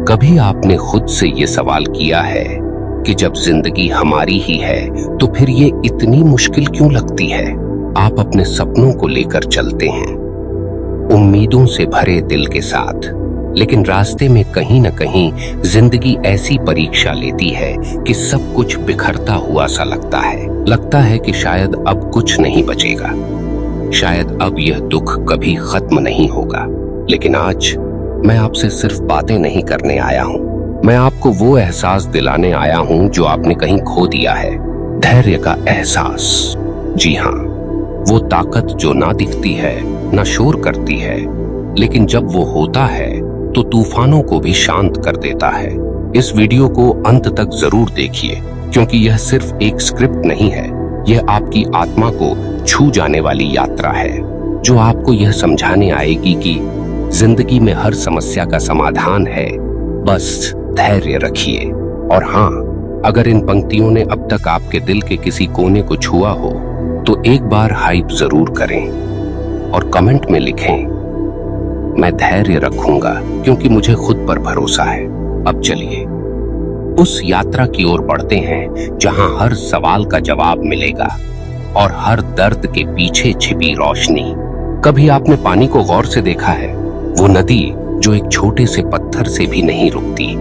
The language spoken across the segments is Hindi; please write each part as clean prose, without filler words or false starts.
कभी आपने खुद से ये सवाल किया है कि जब जिंदगी हमारी ही है तो फिर ये इतनी मुश्किल क्यों लगती है? आप अपने सपनों को लेकर चलते हैं, उम्मीदों से भरे दिल के साथ, लेकिन रास्ते में कहीं न कहीं जिंदगी ऐसी परीक्षा लेती है कि सब कुछ बिखरता हुआ सा लगता है कि शायद अब कुछ नहीं बचेगा, शायद अब यह दुख कभी खत्म नहीं होगा। लेकिन आज मैं आपसे सिर्फ बातें नहीं करने आया हूं, मैं आपको वो एहसास दिलाने आया हूं जो आपने कहीं खो दिया है, धैर्य का एहसास। जी हाँ, वो ताकत जो ना दिखती है, ना शोर करती है, लेकिन जब वो होता है तो तूफानों को भी शांत कर देता है। इस वीडियो को अंत तक जरूर देखिए, क्योंकि यह सिर्फ एक स्क्रिप्ट नहीं है, यह आपकी आत्मा को छू जाने वाली यात्रा है, जो आपको यह समझाने आएगी कि जिंदगी में हर समस्या का समाधान है, बस धैर्य रखिए। और हाँ, अगर इन पंक्तियों ने अब तक आपके दिल के किसी कोने को छुआ हो तो एक बार हाइप जरूर करें और कमेंट में लिखें, मैं धैर्य रखूंगा क्योंकि मुझे खुद पर भरोसा है। अब चलिए उस यात्रा की ओर बढ़ते हैं जहां हर सवाल का जवाब मिलेगा और हर दर्द के पीछे छिपी रोशनी। कभी आपने पानी को गौर से देखा है? वो नदी जो एक छोटे से पत्थर से भी नहीं रुकती,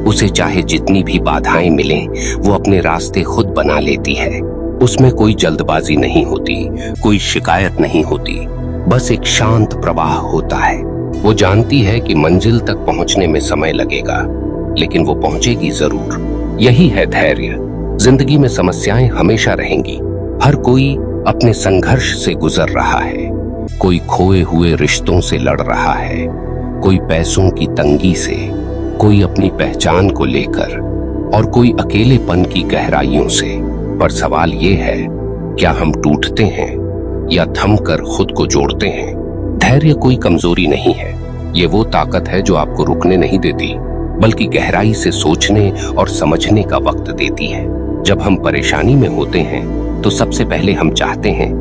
उसे चाहे जितनी भी बाधाएं मिलें, वो अपने रास्ते खुद बना लेती है। उसमें कोई जल्दबाजी नहीं होती, कोई शिकायत नहीं होती, बस एक शांत प्रवाह होता है। वो जानती है कि मंजिल तक पहुंचने में समय लगेगा, लेकिन वो पहुंचेगी जरूर। यही है धैर्य। जिंदगी में समस्याएं हमेशा रहेंगी, हर कोई अपने संघर्ष से गुजर रहा है, कोई खोए हुए रिश्तों से लड़ रहा है, कोई पैसों की तंगी से, कोई अपनी पहचान को लेकर और कोई अकेलेपन की गहराइयों से। पर सवाल ये है, क्या हम टूटते हैं या थमकर खुद को जोड़ते हैं? धैर्य कोई कमजोरी नहीं है, ये वो ताकत है जो आपको रुकने नहीं देती, बल्कि गहराई से सोचने और समझने का वक्त देती है। जब हम परेशानी में होते हैं तो सबसे पहले हम चाहते हैं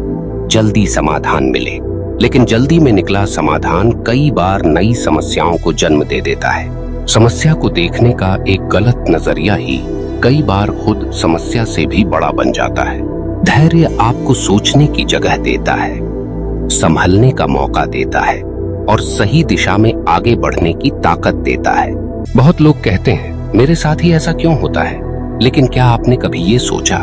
जल्दी समाधान मिले, लेकिन जल्दी में निकला समाधान कई बार नई समस्याओं को जन्म दे देता है। समस्या को देखने का एक गलत नजरिया ही कई बार खुद समस्या से भी बड़ा बन जाता है। धैर्य आपको सोचने की जगह देता है, संभलने का मौका देता है और सही दिशा में आगे बढ़ने की ताकत देता है। बहुत लोग कहते हैं, मेरे साथ ही ऐसा क्यों होता है? लेकिन क्या आपने कभी ये सोचा,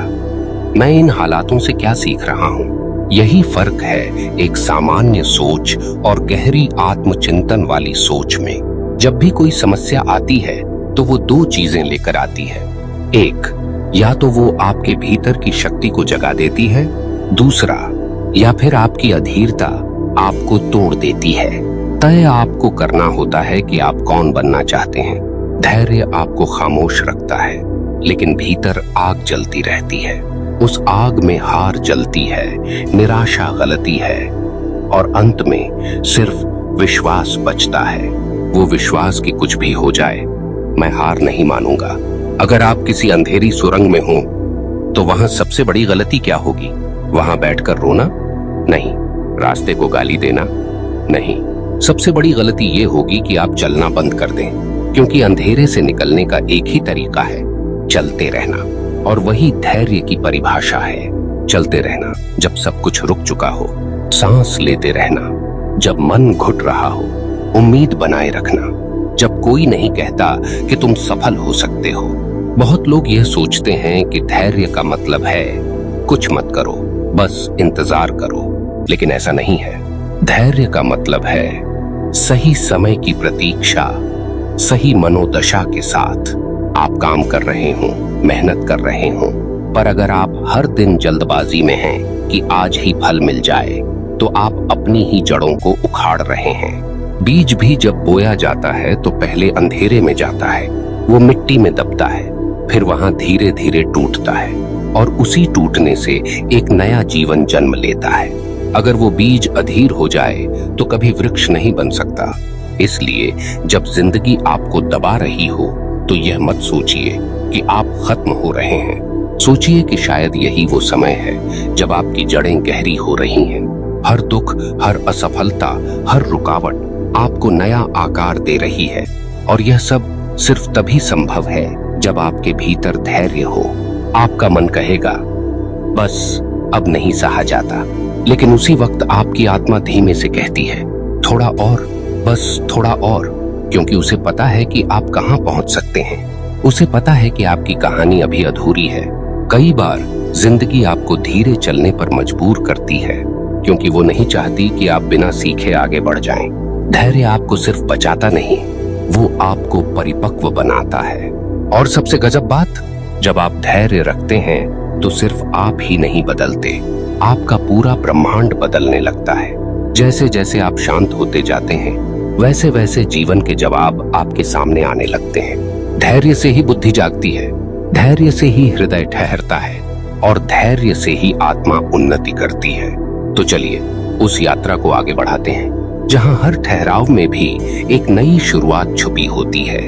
मैं इन हालातों से क्या सीख रहा हूँ? यही फर्क है एक सामान्य सोच और गहरी आत्मचिंतन वाली सोच में। जब भी कोई समस्या आती है तो वो दो चीजें लेकर आती है। एक, या तो वो आपके भीतर की शक्ति को जगा देती है, दूसरा, या फिर आपकी अधीरता आपको तोड़ देती है। तय आपको करना होता है कि आप कौन बनना चाहते हैं। धैर्य आपको खामोश रखता है, लेकिन भीतर आग जलती रहती है। उस आग में हार जलती है, निराशा गलती है और अंत में सिर्फ विश्वास बचता है। वो विश्वास कि कुछ भी हो जाए, मैं हार नहीं मानूंगा। अगर आप किसी अंधेरी सुरंग में हो तो वहां सबसे बड़ी गलती क्या होगी? वहां बैठकर रोना? नहीं। रास्ते को गाली देना? नहीं। सबसे बड़ी गलती ये होगी कि आप चलना बंद कर दें, क्योंकि अंधेरे से निकलने का एक ही तरीका है, चलते रहना। और वही धैर्य की परिभाषा है, चलते रहना जब सब कुछ रुक चुका हो, सांस लेते रहना जब मन घुट रहा हो, उम्मीद बनाए रखना जब कोई नहीं कहता कि तुम सफल हो सकते हो। बहुत लोग यह सोचते हैं कि धैर्य का मतलब है कुछ मत करो, बस इंतजार करो, लेकिन ऐसा नहीं है। धैर्य का मतलब है सही समय की प्रतीक्षा, सही मनोदशा के साथ आप काम कर रहे हो, मेहनत कर रहे हो, पर अगर आप हर दिन जल्दबाजी में हैं कि आज ही फल मिल जाए, तो आप अपनी ही जड़ों को उखाड़ रहे हैं। बीज भी जब बोया जाता है तो पहले अंधेरे में जाता है, वो मिट्टी में दबता है, फिर वहां धीरे धीरे टूटता है और उसी टूटने से एक नया जीवन जन्म लेता है। अगर वो बीज अधीर हो जाए तो कभी वृक्ष नहीं बन सकता। इसलिए जब जिंदगी आपको दबा रही हो तो यह मत सोचिए कि आप खत्म हो रहे हैं। सोचिए कि शायद यही वो समय है जब आपकी जड़ें गहरी हो रही हैं। हर दुख, हर असफलता, हर रुकावट आपको नया आकार दे रही है और यह सब सिर्फ तभी संभव है जब आपके भीतर धैर्य हो। आपका मन कहेगा, बस अब नहीं सहा जाता, लेकिन उसी वक्त आपकी आत्मा धीमे से कहती है, थोड़ा और, बस थोड़ा और, क्योंकि उसे पता है कि आप कहां पहुंच सकते हैं। उसे पता है कि आपकी कहानी अभी अधूरी है। कई बार जिंदगी आपको धीरे चलने पर मजबूर करती है, क्योंकि वो नहीं चाहती कि आप बिना सीखे आगे बढ़ जाएं। धैर्य आपको सिर्फ बचाता नहीं, वो आपको परिपक्व बनाता है। और सबसे गजब बात, जब आप धैर्य रखते हैं तो सिर्फ आप ही नहीं बदलते, आपका पूरा ब्रह्मांड बदलने लगता है। जैसे जैसे आप शांत होते जाते हैं, वैसे वैसे जीवन के जवाब आपके सामने आने लगते हैं। धैर्य से ही बुद्धि जागती है, धैर्य से ही हृदय ठहरता है, और धैर्य से ही आत्मा उन्नति करती है। तो चलिए उस यात्रा को आगे बढ़ाते हैं, जहां हर ठहराव में भी एक नई शुरुआत छुपी होती है,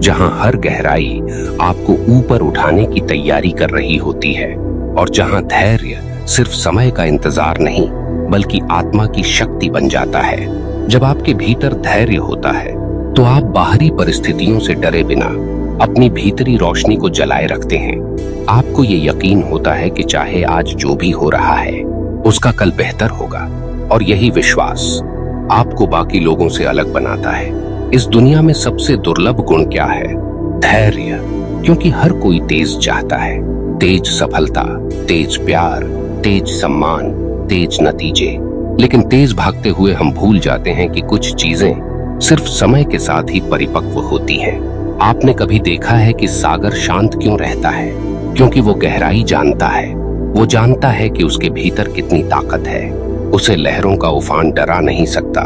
जहां हर गहराई आपको ऊपर उठाने की तैयारी कर रही होती है, और जहां धैर्य सिर्फ समय का इंतजार नहीं बल्कि आत्मा की शक्ति बन जाता है। जब आपके भीतर धैर्य होता है तो आप बाहरी परिस्थितियों से डरे बिना अपनी भीतरी रोशनी को जलाए रखते हैं। आपको ये यकीन होता है कि चाहे आज जो भी हो रहा है उसका कल बेहतर होगा, और यही विश्वास आपको बाकी लोगों से अलग बनाता है। इस दुनिया में सबसे दुर्लभ गुण क्या है? धैर्य। क्योंकि हर कोई तेज चाहता है, तेज सफलता, तेज प्यार, तेज सम्मान, तेज नतीजे, लेकिन तेज भागते हुए हम भूल जाते हैं कि कुछ चीजें सिर्फ समय के साथ ही परिपक्व होती हैं। आपने कभी देखा है कि सागर शांत क्यों रहता है? क्योंकि वो गहराई जानता है। वो जानता है कि उसके भीतर कितनी ताकत है, उसे लहरों का उफान डरा नहीं सकता।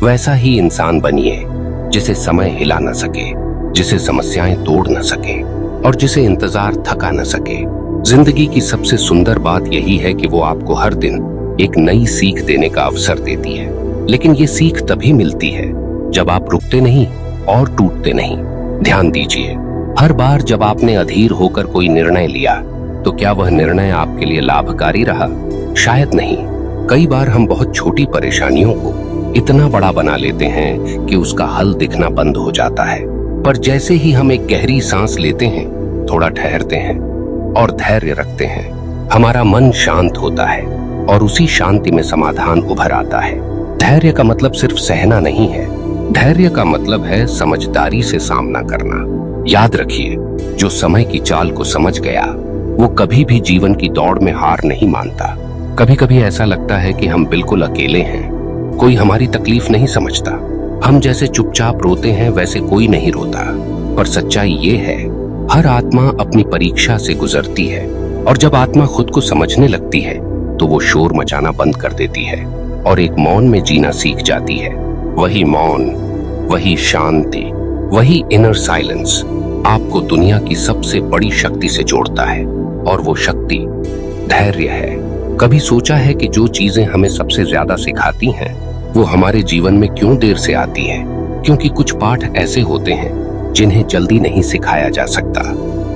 वैसा ही इंसान बनिए जिसे समय हिला न सके, जिसे समस्याएं तोड़ न सके, और जिसे इंतजार थका न सके। जिंदगी की सबसे सुंदर बात यही है कि वो आपको हर दिन एक नई सीख देने का अवसर देती है। लेकिन ये सीख तभी मिलती है जब आप रुकते नहीं और टूटते नहीं। ध्यान दीजिए, हर बार जब आपने अधीर होकर कोई निर्णय लिया तो क्या वह निर्णय आपके लिए लाभकारी रहा? शायद नहीं। कई बार हम बहुत छोटी परेशानियों को इतना बड़ा बना लेते हैं कि उसका हल दिखना बंद हो जाता है। पर जैसे ही हम एक गहरी सांस लेते हैं, थोड़ा ठहरते हैं और धैर्य रखते हैं, हमारा मन शांत होता है और उसी शांति में समाधान उभर आता है। धैर्य का मतलब सिर्फ सहना नहीं है, धैर्य का मतलब है समझदारी से सामना करना। याद रखिए, जो समय की चाल को समझ गया वो कभी भी जीवन की दौड़ में हार नहीं मानता। कभी कभी ऐसा लगता है कि हम बिल्कुल अकेले हैं, कोई हमारी तकलीफ नहीं समझता। हम जैसे चुपचाप रोते हैं वैसे कोई नहीं रोता। पर सच्चाई ये है, हर आत्मा अपनी परीक्षा से गुजरती है, और जब आत्मा खुद को समझने लगती है तो वो शोर मचाना बंद कर देती है और एक मौन में जीना सीख जाती है। वही मौन, वही शांति, वही इनर साइलेंस आपको दुनिया की सबसे बड़ी शक्ति से जोड़ता है, और वो शक्ति धैर्य है। कभी सोचा है कि जो चीजें हमें सबसे ज्यादा सिखाती हैं वो हमारे जीवन में क्यों देर से आती है? क्योंकि कुछ पाठ ऐसे होते हैं जिन्हें जल्दी नहीं सिखाया जा सकता।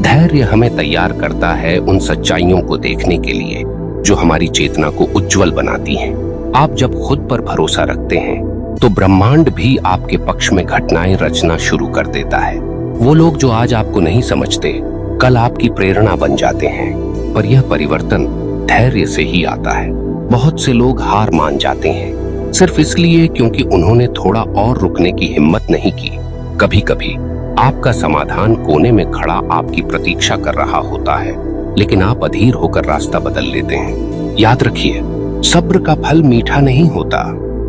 धैर्य हमें तैयार करता है उन सच्चाइयों को देखने के लिए जो हमारी चेतना को उज्जवल बनाती हैं। आप जब खुद पर भरोसा रखते हैं तो ब्रह्मांड भी आपके पक्ष में घटनाएं रचना शुरू कर देता है। वो लोग जो आज आपको नहीं समझते कल आपकी प्रेरणा बन जाते हैं। पर यह परिवर्तन धैर्य से ही आता है। बहुत से लोग हार मान जाते हैं सिर्फ इसलिए क्योंकि उन्होंने थोड़ा और रुकने की हिम्मत नहीं की। कभी कभी आपका समाधान कोने में खड़ा आपकी प्रतीक्षा कर रहा होता है, लेकिन आप अधीर होकर रास्ता बदल लेते हैं। याद रखिए, सब्र का फल मीठा नहीं होता,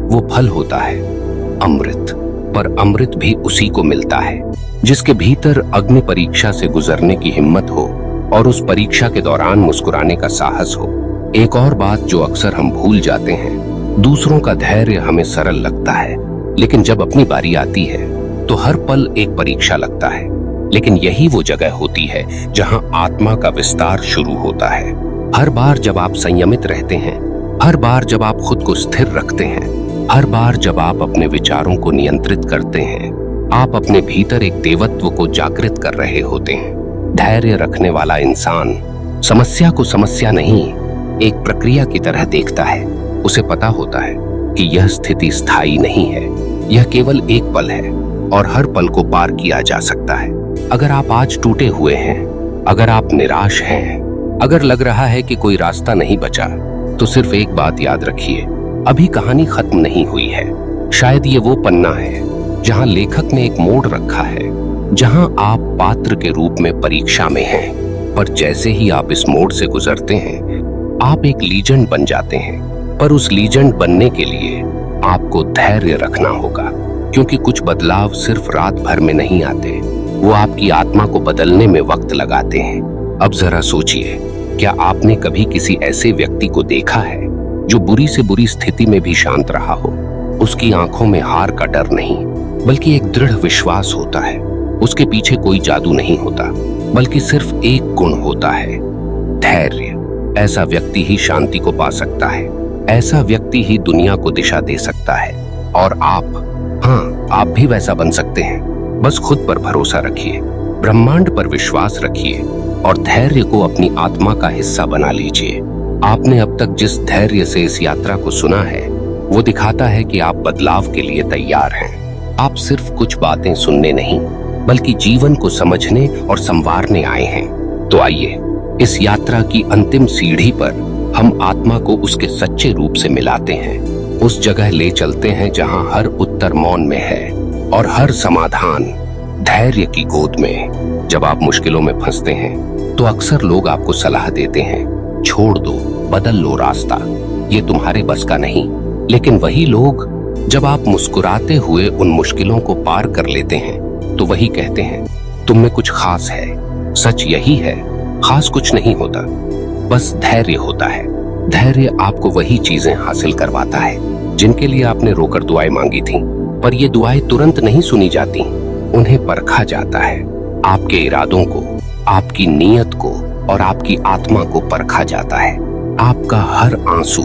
वो फल होता है अमृत। पर अमृत भी उसी को मिलता है जिसके भीतर अग्नि परीक्षा से गुजरने की हिम्मत हो और उस परीक्षा के दौरान मुस्कुराने का साहस हो। एक और बात जो अक्सर हम भूल जाते हैं, दूसरों का धैर्य हमें सरल लगता है, लेकिन जब अपनी बारी आती है तो हर पल एक परीक्षा लगता है। लेकिन यही वो जगह होती है जहां आत्मा का विस्तार शुरू होता है। हर बार जब आप संयमित रहते हैं, हर बार जब आप खुद को स्थिर रखते हैं, हर बार जब आप अपने विचारों को नियंत्रित करते हैं, आप अपने भीतर एक देवत्व को जागृत कर रहे होते हैं। धैर्य रखने वाला इंसान समस्या को समस्या नहीं, एक प्रक्रिया की तरह देखता है। उसे पता होता है कि यह स्थिति स्थायी नहीं है, यह केवल एक पल है। और हर पल को पार किया जा सकता है। अगर आप आज टूटे हुए हैं, अगर आप निराश हैं, अगर लग रहा है कि कोई रास्ता नहीं बचा, तो सिर्फ एक बात याद रखिए, अभी कहानी खत्म नहीं हुई है। शायद ये वो पन्ना है जहां लेखक ने एक मोड़ रखा है, जहां आप पात्र के रूप में परीक्षा में हैं, पर जैसे ही आप इस मोड़ से गुजरते हैं, आप एक लीजेंड बन जाते हैं। पर उस लीजेंड बनने के लिए आपको धैर्य रखना होगा, क्योंकि कुछ बदलाव सिर्फ रात भर में नहीं आते, वो आपकी आत्मा को बदलने में वक्त लगाते हैं। अब जरा सोचिए, क्या आपने कभी किसी ऐसे व्यक्ति को देखा है जो बुरी से बुरी स्थिति में भी शांत रहा हो? उसकी आंखों में हार का डर नहीं, बल्कि एक दृढ़ विश्वास होता है। उसके पीछे कोई जादू नहीं होता, बल्कि सिर्फ एक गुण होता है, धैर्य। ऐसा व्यक्ति ही शांति को पा सकता है, ऐसा व्यक्ति ही दुनिया को दिशा दे सकता है। और आप भी वैसा बन सकते हैं। बस खुद पर भरोसा रखिए, ब्रह्मांड पर विश्वास रखिए और धैर्य को अपनी आत्मा का हिस्सा बना लीजिए। आपने अब तक जिस धैर्य से इस यात्रा को सुना है, वो दिखाता है कि आप बदलाव के लिए तैयार हैं। आप सिर्फ कुछ बातें सुनने नहीं, बल्कि जीवन को समझने और संवारने आए हैं। तो आइए, इस यात्रा की अंतिम सीढ़ी पर हम आत्मा को उसके सच्चे रूप से मिलाते हैं। उस जगह ले चलते हैं जहां हर उत्तर मौन में है और हर समाधान धैर्य की गोद में। जब आप मुश्किलों में फंसते हैं, तो अक्सर लोग आपको सलाह देते हैं, छोड़ दो, बदल लो रास्ता, ये तुम्हारे बस का नहीं। लेकिन वही लोग जब आप मुस्कुराते हुए उन मुश्किलों को पार कर लेते हैं, तो वही कहते हैं, तुम में कुछ खास है। सच यही है, खास कुछ नहीं होता, बस धैर्य होता है। धैर्य आपको वही चीजें हासिल करवाता है जिनके लिए आपने रोकर दुआएं मांगी थीं। पर ये दुआएं तुरंत नहीं सुनी जाती, उन्हें परखा जाता है। आपके इरादों को, आपकी नीयत को और आपकी आत्मा को परखा जाता है। आपका हर आंसू,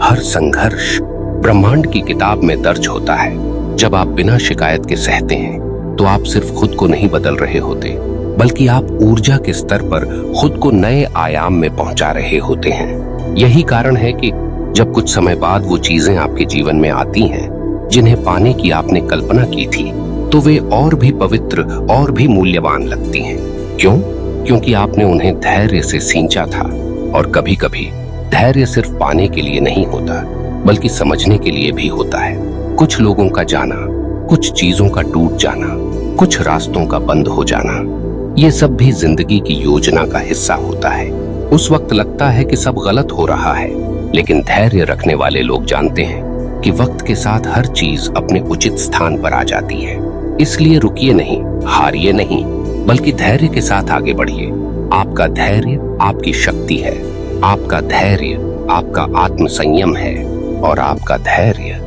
हर संघर्ष ब्रह्मांड की किताब में दर्ज होता है। जब आप बिना शिकायत के सहते हैं, तो आप सिर्फ खुद को नहीं बदल रहे होते, बल्कि आप ऊर्जा के स्तर पर खुद को नए आयाम में पहुंचा रहे होते हैं। यही कारण है कि जब कुछ समय बाद वो चीजें आपके जीवन में आती हैं जिन्हें पाने की आपने कल्पना की थी, तो वे और भी पवित्र और भी मूल्यवान लगती हैं। क्यों? क्योंकि आपने उन्हें धैर्य से सींचा था। और कभी कभी धैर्य सिर्फ पाने के लिए नहीं होता, बल्कि समझने के लिए भी होता है। कुछ लोगों का जाना, कुछ चीजों का टूट जाना, कुछ रास्तों का बंद हो जाना, ये सब भी जिंदगी की योजना का हिस्सा होता है। उस वक्त लगता है कि सब गलत हो रहा है, लेकिन धैर्य रखने वाले लोग जानते हैं कि वक्त के साथ हर चीज अपने उचित स्थान पर आ जाती है। इसलिए रुकिए नहीं, हारिए नहीं, बल्कि धैर्य के साथ आगे बढ़िए। आपका धैर्य आपकी शक्ति है, आपका धैर्य आपका आत्म संयम है, और आपका धैर्य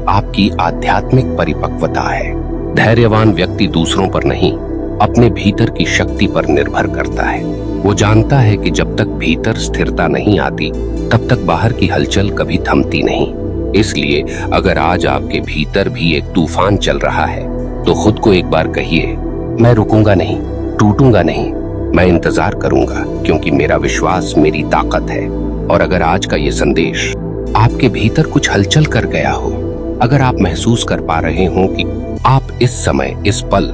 आपकी आध्यात्मिक परिपक्वता है। धैर्यवान व्यक्ति दूसरों पर नहीं, अपने भीतर की शक्ति पर निर्भर करता है। वो जानता है कि जब तक भीतर स्थिरता नहीं आती, तब तक बाहर की हलचल कभी थमती नहीं। इसलिए अगर आज आपके भीतर भी एक तूफान चल रहा है, तो खुद को एक बार कहिए, मैं रुकूंगा नहीं, टूटूंगा नहीं, मैं इंतजार करूंगा, क्योंकि मेरा विश्वास मेरी ताकत है। और अगर आज का ये संदेश आपके भीतर कुछ हलचल कर गया हो, अगर आप महसूस कर पा रहे हो कि आप इस समय, इस पल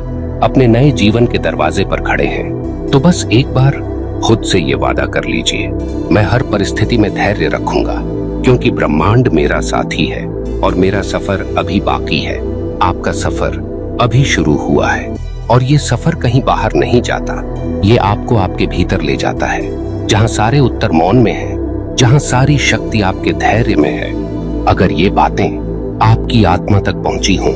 अपने नए जीवन के दरवाजे पर खड़े हैं, तो बस एक बार खुद से ये वादा कर लीजिए, मैं हर परिस्थिति में धैर्य रखूंगा, क्योंकि ब्रह्मांड मेरा साथी है और मेरा सफर अभी बाकी है। आपका सफर अभी शुरू हुआ है, और ये सफर कहीं बाहर नहीं जाता, ये आपको आपके भीतर ले जाता है, जहां सारे उत्तर मौन में हैं, जहां सारी शक्ति आपके धैर्य में है। अगर ये बातें आपकी आत्मा तक पहुंची हों,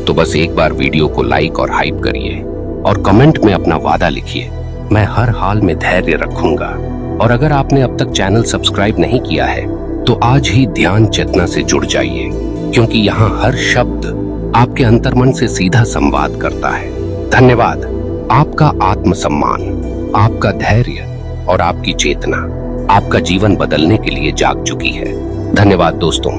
तो बस एक बार वीडियो को लाइक और हाइप करिए और कमेंट में अपना वादा लिखिए, मैं हर हाल में धैर्य रखूंगा। और अगर आपने अब तक चैनल सब्सक्राइब नहीं किया है, तो आज ही ध्यान चेतना से जुड़ जाइए, क्योंकि यहाँ हर शब्द आपके अंतर्मन से सीधा संवाद करता है। धन्यवाद। आपका आत्मसम्मान, आपका धैर्य और आपकी चेतना आपका जीवन बदलने के लिए जाग चुकी है। धन्यवाद दोस्तों।